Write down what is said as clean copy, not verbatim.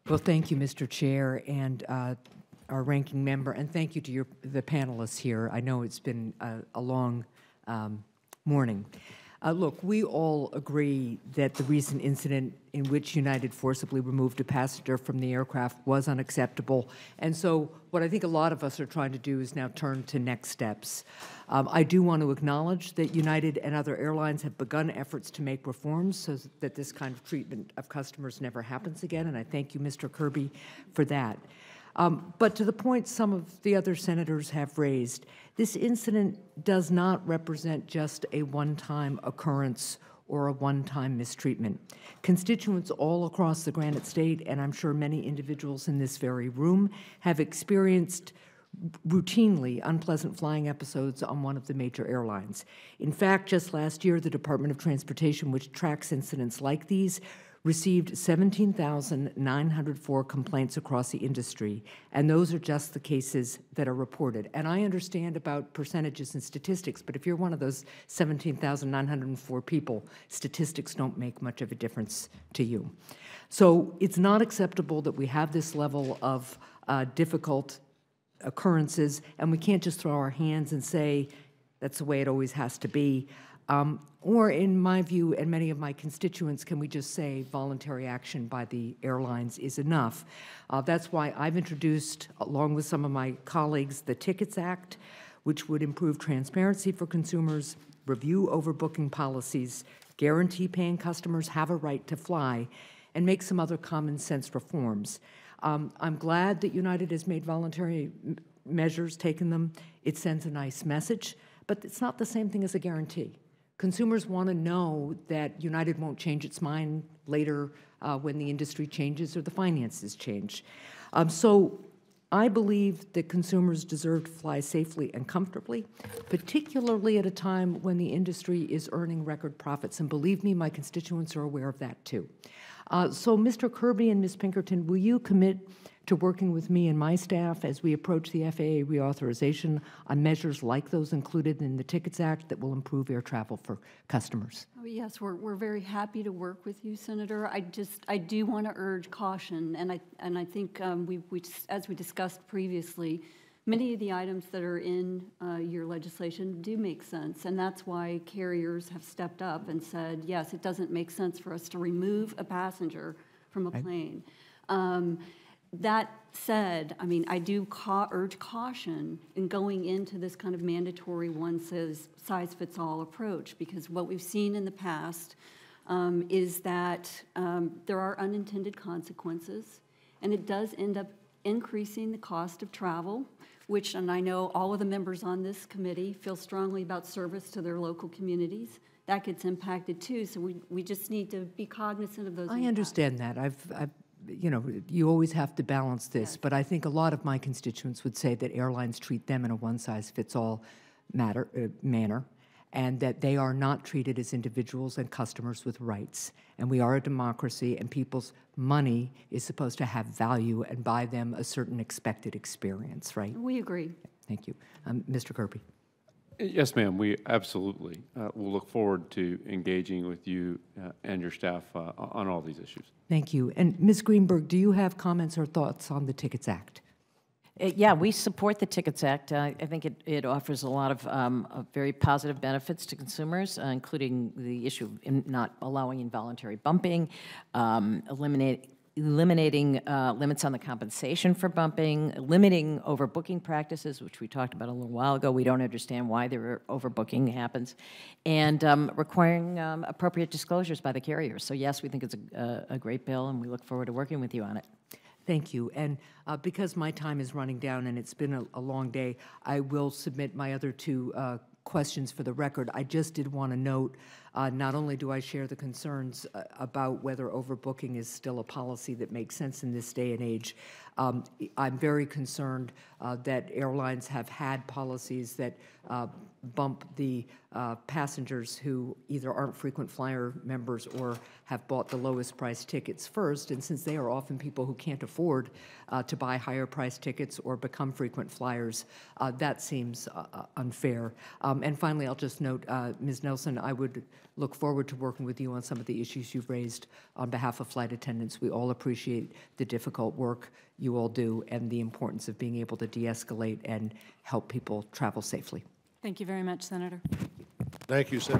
Well, thank you, Mr. Chair, and our ranking member, and thank you to the panelists here. I know it's been a long morning. Look, we all agree that the recent incident in which United forcibly removed a passenger from the aircraft was unacceptable. And so what I think a lot of us are trying to do is now turn to next steps. I do want to acknowledge that United and other airlines have begun efforts to make reforms so that this kind of treatment of customers never happens again, and I thank you, Mr. Kirby, for that. But to the point some of the other senators have raised, this incident does not represent just a one-time occurrence or a one-time mistreatment. Constituents all across the Granite State, and I'm sure many individuals in this very room, have experienced routinely unpleasant flying episodes on one of the major airlines. In fact, just last year, the Department of Transportation, which tracks incidents like these, received 17,904 complaints across the industry, and those are just the cases that are reported. And I understand about percentages and statistics, but if you're one of those 17,904 people, statistics don't make much of a difference to you. So it's not acceptable that we have this level of difficult occurrences, and we can't just throw our hands and say, that's the way it always has to be. Or in my view, and many of my constituents, can we just say voluntary action by the airlines is enough? That's why I've introduced, along with some of my colleagues, the Tickets Act, which would improve transparency for consumers, review overbooking policies, guarantee paying customers have a right to fly, and make some other common sense reforms. I'm glad that United has made voluntary measures, taken them. It sends a nice message, but it's not the same thing as a guarantee. Consumers want to know that United won't change its mind later when the industry changes or the finances change. So I believe that consumers deserve to fly safely and comfortably, particularly at a time when the industry is earning record profits. And believe me, my constituents are aware of that too. So Mr. Kirby and Ms. Pinkerton, will you commit to working with me and my staff as we approach the FAA reauthorization on measures like those included in the Tickets Act that will improve air travel for customers? Oh, yes, we're very happy to work with you, Senator. I do want to urge caution, and I think as we discussed previously, many of the items that are in your legislation do make sense, and that's why carriers have stepped up and said, yes, it doesn't make sense for us to remove a passenger from a plane. That said, I mean, I do urge caution in going into this kind of mandatory one-size-fits-all approach, because what we've seen in the past is that there are unintended consequences, and it does end up increasing the cost of travel, which, and I know all of the members on this committee feel strongly about service to their local communities. That gets impacted too, so we just need to be cognizant of those impacts. I understand that. You know, you always have to balance this, but I think a lot of my constituents would say that airlines treat them in a one-size-fits-all manner, and that they are not treated as individuals and customers with rights. And we are a democracy, and people's money is supposed to have value and buy them a certain expected experience, right? We agree. Thank you. Mr. Kirby. Yes, ma'am. We absolutely will look forward to engaging with you and your staff on all these issues. Thank you. And Ms. Greenberg, do you have comments or thoughts on the Tickets Act? Yeah, we support the Tickets Act. I think it offers a lot of very positive benefits to consumers, including the issue of not allowing involuntary bumping, eliminating limits on the compensation for bumping, limiting overbooking practices, which we talked about a little while ago. We don't understand why overbooking happens, and requiring appropriate disclosures by the carriers. So yes, we think it's a great bill, and we look forward to working with you on it. Thank you. And because my time is running down and it's been a long day, I will submit my other two questions for the record. I just did want to note, not only do I share the concerns about whether overbooking is still a policy that makes sense in this day and age, I'm very concerned that airlines have had policies that bump the passengers who either aren't frequent flyer members or have bought the lowest priced tickets first. And since they are often people who can't afford to buy higher priced tickets or become frequent flyers, that seems unfair. And finally, I'll just note, Ms. Nelson, I would look forward to working with you on some of the issues you've raised on behalf of flight attendants. We all appreciate the difficult work you all do and the importance of being able to de-escalate and help people travel safely. Thank you very much, Senator. Thank you, Senator.